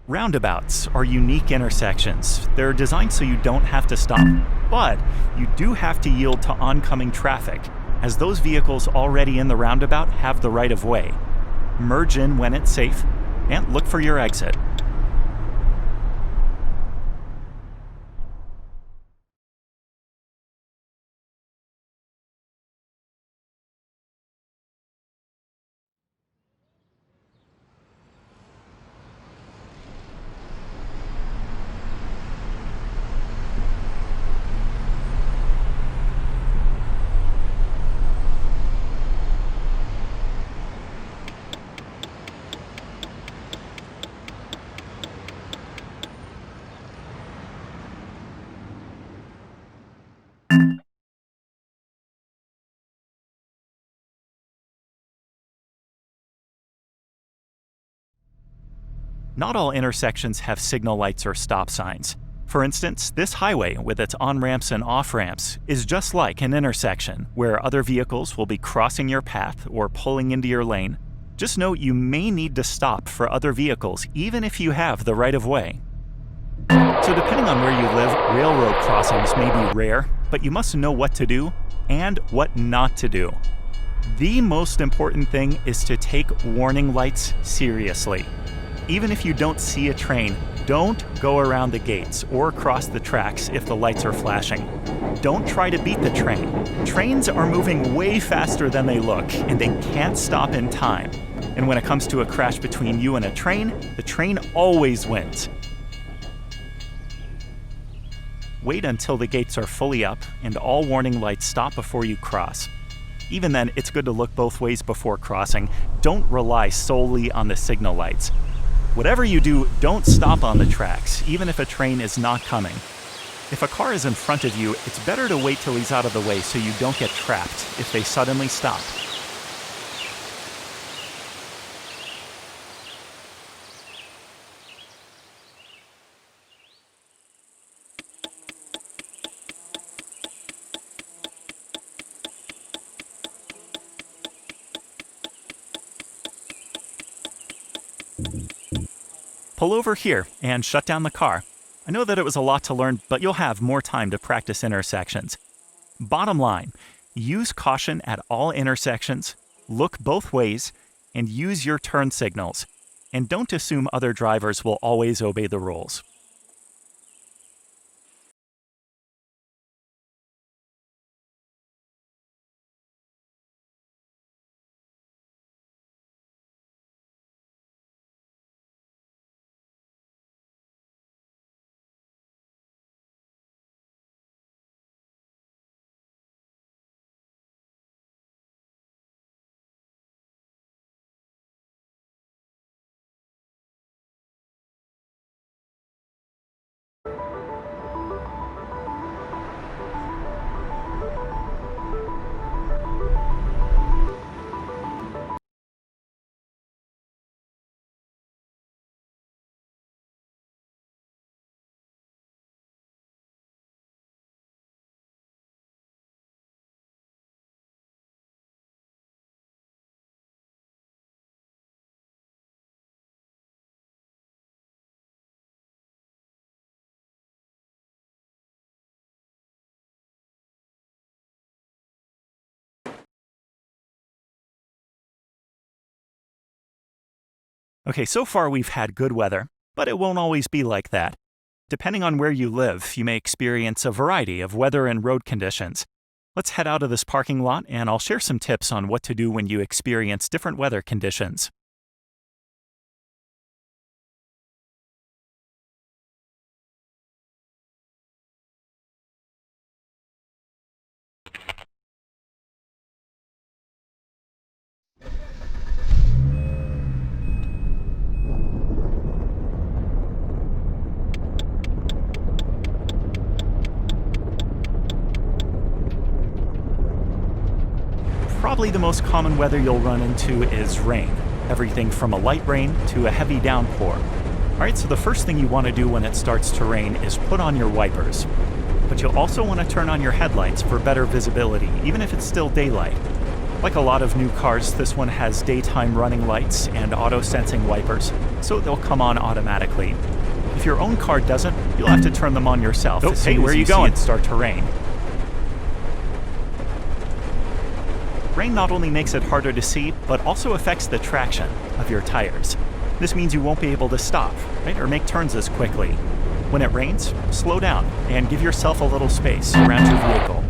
Roundabouts are unique intersections. They're designed so you don't have to stop, but you do have to yield to oncoming traffic, as those vehicles already in the roundabout have the right of way. Merge in when it's safe, and look for your exit. Not all intersections have signal lights or stop signs. For instance, this highway with its on-ramps and off-ramps is just like an intersection where other vehicles will be crossing your path or pulling into your lane. Just note you may need to stop for other vehicles even if you have the right of way. So depending on where you live, railroad crossings may be rare, but you must know what to do and what not to do. The most important thing is to take warning lights seriously. Even if you don't see a train, don't go around the gates or cross the tracks if the lights are flashing. Don't try to beat the train. Trains are moving way faster than they look, and they can't stop in time. And when it comes to a crash between you and a train, the train always wins. Wait until the gates are fully up and all warning lights stop before you cross. Even then, it's good to look both ways before crossing. Don't rely solely on the signal lights. Whatever you do, don't stop on the tracks, even if a train is not coming. If a car is in front of you, it's better to wait till he's out of the way so you don't get trapped if they suddenly stop. Pull over here and shut down the car. I know that it was a lot to learn, but you'll have more time to practice intersections. Bottom line, use caution at all intersections, look both ways, and use your turn signals. And don't assume other drivers will always obey the rules. Okay, so far we've had good weather, but it won't always be like that. Depending on where you live, you may experience a variety of weather and road conditions. Let's head out of this parking lot and I'll share some tips on what to do when you experience different weather conditions. Probably the most common weather you'll run into is rain. Everything from a light rain to a heavy downpour. Alright, so the first thing you want to do when it starts to rain is put on your wipers. But you'll also want to turn on your headlights for better visibility, even if it's still daylight. Like a lot of new cars, this one has daytime running lights and auto-sensing wipers, so they'll come on automatically. If your own car doesn't, you'll have to turn them on yourself as soon as you see it start to rain. Rain not only makes it harder to see, but also affects the traction of your tires. This means you won't be able to stop, right, or make turns as quickly. When it rains, slow down and give yourself a little space around your vehicle.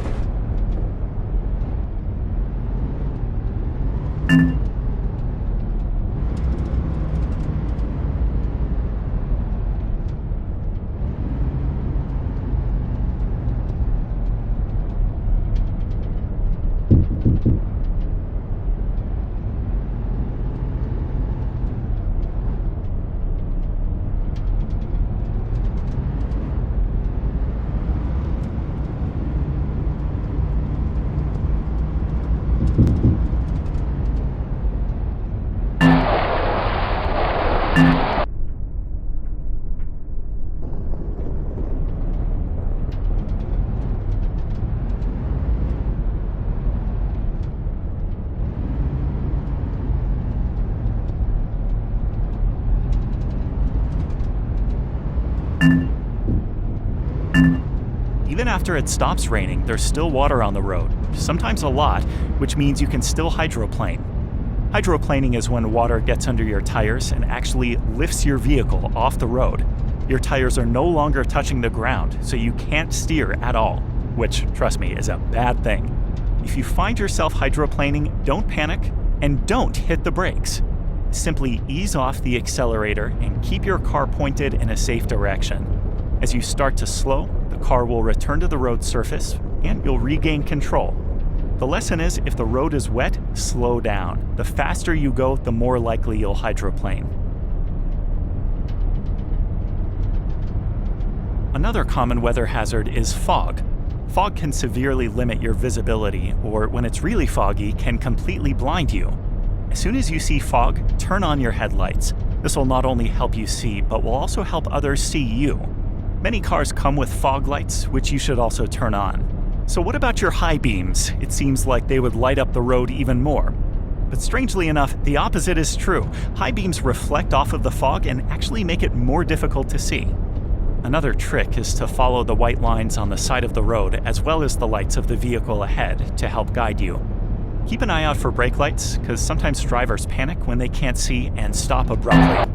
Even after it stops raining, there's still water on the road, sometimes a lot, which means you can still hydroplane. Hydroplaning is when water gets under your tires and actually lifts your vehicle off the road. Your tires are no longer touching the ground, so you can't steer at all, which, trust me, is a bad thing. If you find yourself hydroplaning, don't panic and don't hit the brakes. Simply ease off the accelerator and keep your car pointed in a safe direction. As you start to slow, the car will return to the road surface and you'll regain control. The lesson is, if the road is wet, slow down. The faster you go, the more likely you'll hydroplane. Another common weather hazard is fog. Fog can severely limit your visibility, or when it's really foggy, can completely blind you. As soon as you see fog, turn on your headlights. This will not only help you see, but will also help others see you. Many cars come with fog lights, which you should also turn on. So what about your high beams? It seems like they would light up the road even more. But strangely enough, the opposite is true. High beams reflect off of the fog and actually make it more difficult to see. Another trick is to follow the white lines on the side of the road as well as the lights of the vehicle ahead to help guide you. Keep an eye out for brake lights, because sometimes drivers panic when they can't see and stop abruptly.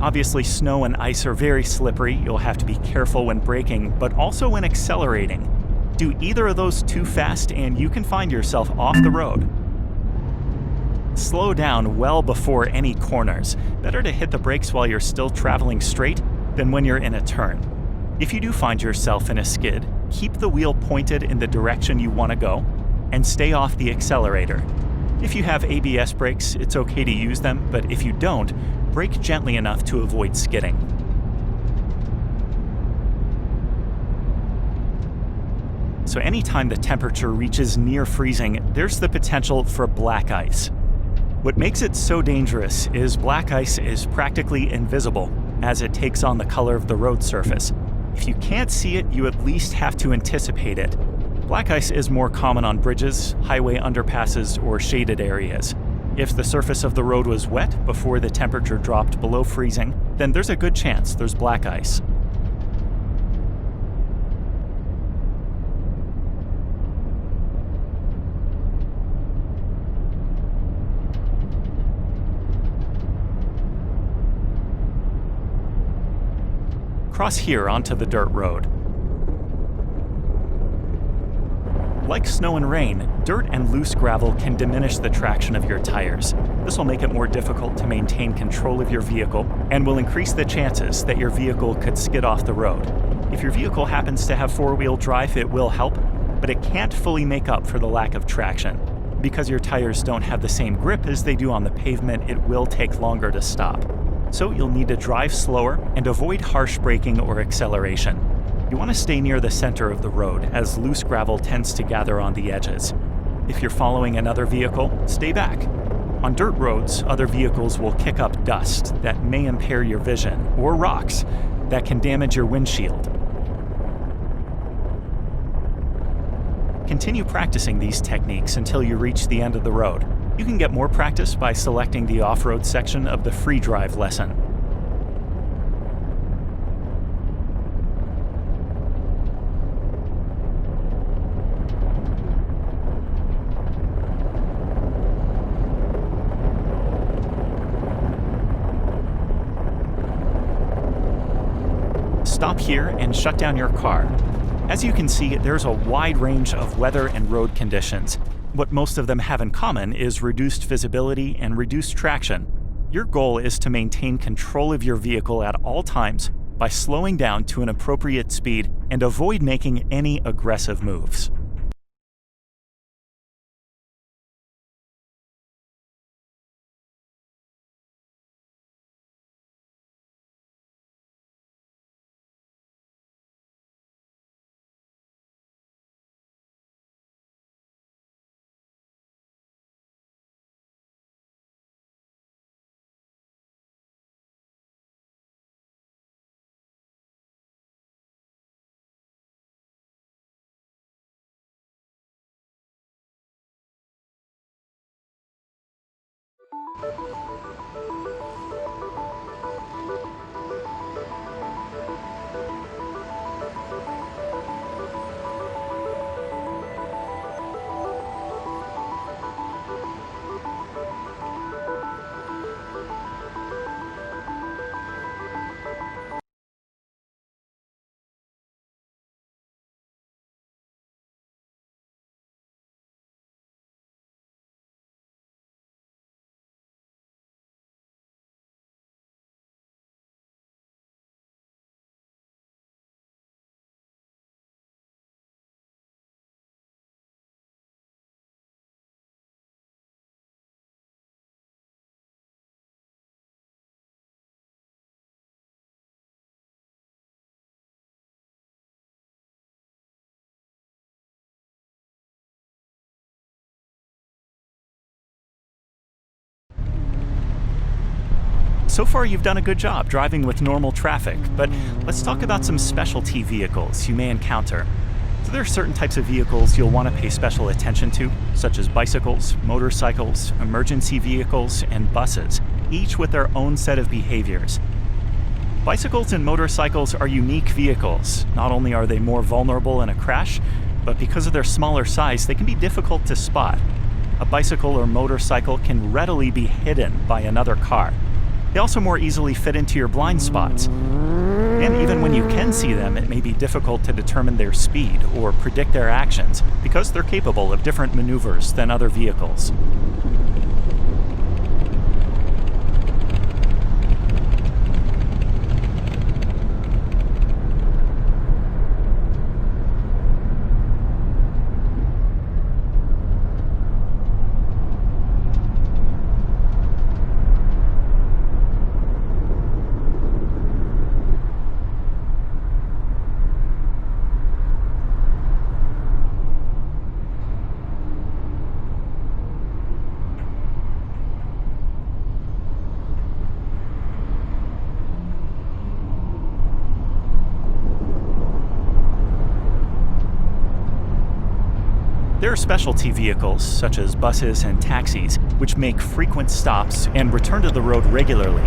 Obviously, snow and ice are very slippery. You'll have to be careful when braking, but also when accelerating. Do either of those too fast and you can find yourself off the road. Slow down well before any corners. Better to hit the brakes while you're still traveling straight than when you're in a turn. If you do find yourself in a skid, keep the wheel pointed in the direction you want to go and stay off the accelerator. If you have ABS brakes, it's okay to use them, but if you don't, brake gently enough to avoid skidding. So anytime the temperature reaches near freezing, there's the potential for black ice. What makes it so dangerous is black ice is practically invisible as it takes on the color of the road surface. If you can't see it, you at least have to anticipate it. Black ice is more common on bridges, highway underpasses, or shaded areas. If the surface of the road was wet before the temperature dropped below freezing, then there's a good chance there's black ice. cross here onto the dirt road. Like snow and rain, dirt and loose gravel can diminish the traction of your tires. This will make it more difficult to maintain control of your vehicle and will increase the chances that your vehicle could skid off the road. If your vehicle happens to have four-wheel drive, it will help, but it can't fully make up for the lack of traction. Because your tires don't have the same grip as they do on the pavement, it will take longer to stop. So you'll need to drive slower and avoid harsh braking or acceleration. You want to stay near the center of the road, as loose gravel tends to gather on the edges. If you're following another vehicle, stay back. On dirt roads, other vehicles will kick up dust that may impair your vision, or rocks that can damage your windshield. Continue practicing these techniques until you reach the end of the road. You can get more practice by selecting the off-road section of the free drive lesson. Stop here and shut down your car. As you can see, there's a wide range of weather and road conditions. What most of them have in common is reduced visibility and reduced traction. Your goal is to maintain control of your vehicle at all times by slowing down to an appropriate speed and avoid making any aggressive moves. So far, you've done a good job driving with normal traffic, but let's talk about some specialty vehicles you may encounter. So there are certain types of vehicles you'll want to pay special attention to, such as bicycles, motorcycles, emergency vehicles, and buses, each with their own set of behaviors. Bicycles and motorcycles are unique vehicles. Not only are they more vulnerable in a crash, but because of their smaller size, they can be difficult to spot. A bicycle or motorcycle can readily be hidden by another car. They also more easily fit into your blind spots. And even when you can see them, it may be difficult to determine their speed or predict their actions because they're capable of different maneuvers than other vehicles. There are specialty vehicles, such as buses and taxis, which make frequent stops and return to the road regularly.